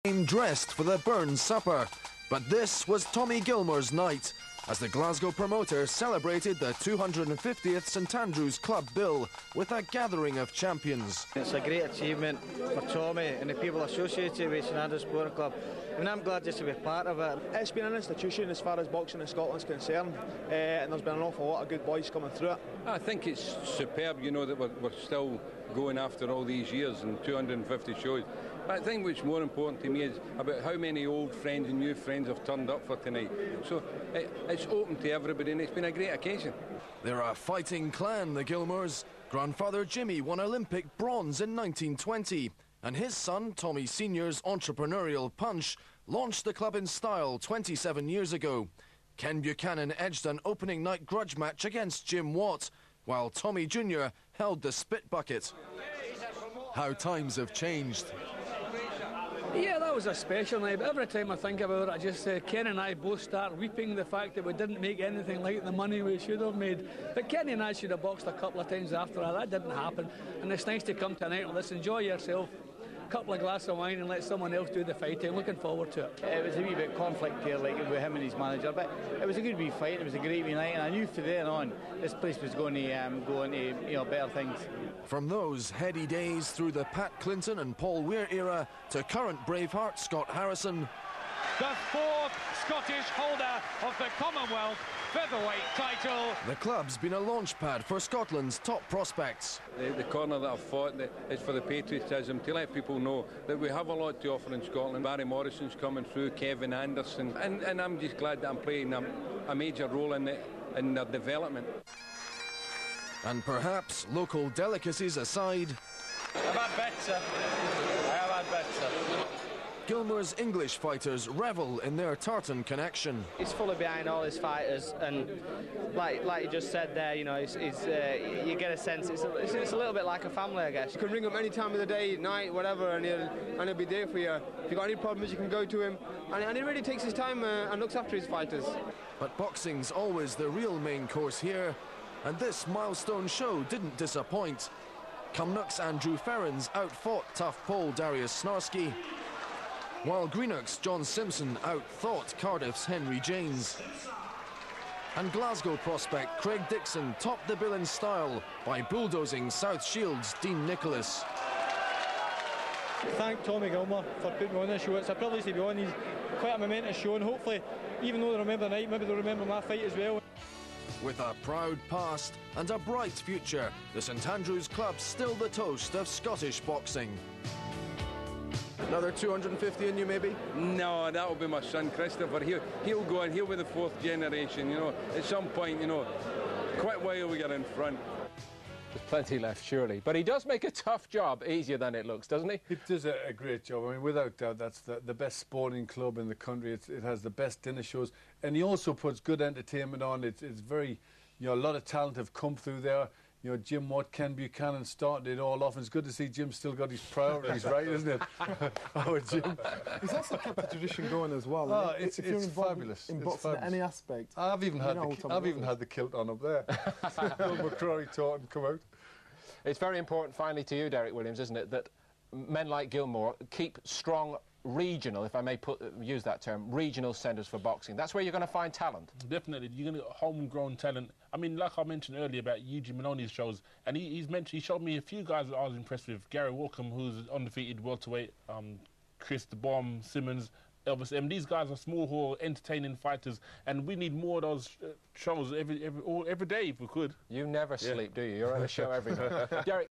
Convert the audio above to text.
Dressed for the Burns supper, but this was Tommy Gilmour's night as the Glasgow promoter celebrated the 250th St Andrews Club bill with a gathering of champions. It's a great achievement for Tommy and the people associated with St Andrews Sport Club. I mean, I'm glad just to be part of it. It's been an institution as far as boxing in Scotland's concerned, and there's been an awful lot of good boys coming through it. I think it's superb, you know, that we're still going after all these years and 250 shows. But I think what's more important to me is about how many old friends and new friends have turned up for tonight. So it's open to everybody and it's been a great occasion. They're a fighting clan, the Gilmours. Grandfather Jimmy won Olympic bronze in 1920, and his son, Tommy Sr.'s entrepreneurial punch, launched the club in style 27 years ago. Ken Buchanan edged an opening night grudge match against Jim Watt, while Tommy Jr. held the spit bucket. How times have changed. Yeah, that was a special night, but every time I think about it, I just Ken and I both start weeping the fact that we didn't make anything like the money we should have made. But Kenny and I should have boxed a couple of times after that. That didn't happen, and it's nice to come tonight and let's enjoy yourself. Couple of glasses of wine and let someone else do the fighting. Looking forward to it. It was a wee bit conflict here, like with him and his manager, but it was a good wee fight. It was a great wee night, and I knew from then on this place was going to go into better things. From those heady days through the Pat Clinton and Paul Weir era to current Braveheart Scott Harrison, the fourth Scottish holder of the Commonwealth featherweight title. The club's been a launch pad for Scotland's top prospects. The corner that I've fought is for the patriotism, to let people know that we have a lot to offer in Scotland. Barry Morrison's coming through, Kevin Anderson, and I'm just glad that I'm playing a major role in their development. And perhaps local delicacies aside, I've had better. I have had better. Gilmour's English fighters revel in their tartan connection. He's fully behind all his fighters, and like you just said there, you know, you get a sense it's a little bit like a family, I guess. You can ring him any time of the day, night, whatever, and he'll be there for you. If you've got any problems, you can go to him, and he really takes his time and looks after his fighters. But boxing's always the real main course here, and this milestone show didn't disappoint. Cumnock's Andrew Ferrens outfought tough Pole Darius Snarsky, while Greenock's John Simpson outthought Cardiff's Henry Janes. And Glasgow prospect Craig Dixon topped the bill in style by bulldozing South Shields' Dean Nicholas. Thank Tommy Gilmour for putting me on this show. It's a privilege to be on. He's quite a momentous show, and hopefully, even though they remember the night, maybe they'll remember my fight as well. With a proud past and a bright future, the St Andrews Club's still the toast of Scottish boxing. Another 250 in you, maybe? No, that'll be my son Christopher. He'll go and he'll be the fourth generation, you know. At some point, you know, quite a while we get in front. There's plenty left, surely. But he does make a tough job easier than it looks, doesn't he? He does a great job. I mean, without doubt, that's the best sporting club in the country. It has the best dinner shows. And he also puts good entertainment on. It's very, you know, a lot of talent have come through there. You know, Jim Watt, Ken Buchanan started it all off. And it's good to see Jim still got his priorities right, isn't it? Oh, Jim. He's also kept the tradition going as well. Oh, it's fabulous. In boxing in any aspect. I've even had the kilt on up there. McCrory taught and come out. It's very important, finally, to you, Derek Williams, isn't it, that men like Gilmour keep strong regional, if I may use that term, regional centres for boxing. That's where you're going to find talent. Definitely. You're going to get homegrown talent. I mean, like I mentioned earlier about Eugene Maloney's shows, and he showed me a few guys that I was impressed with. Gary Walkham, who's undefeated welterweight, Chris the Bomb, Simmons, Elvis. And these guys are small, who are entertaining fighters, and we need more of those shows every day if we could. You never sleep, do you? You're on a show every night. Derek.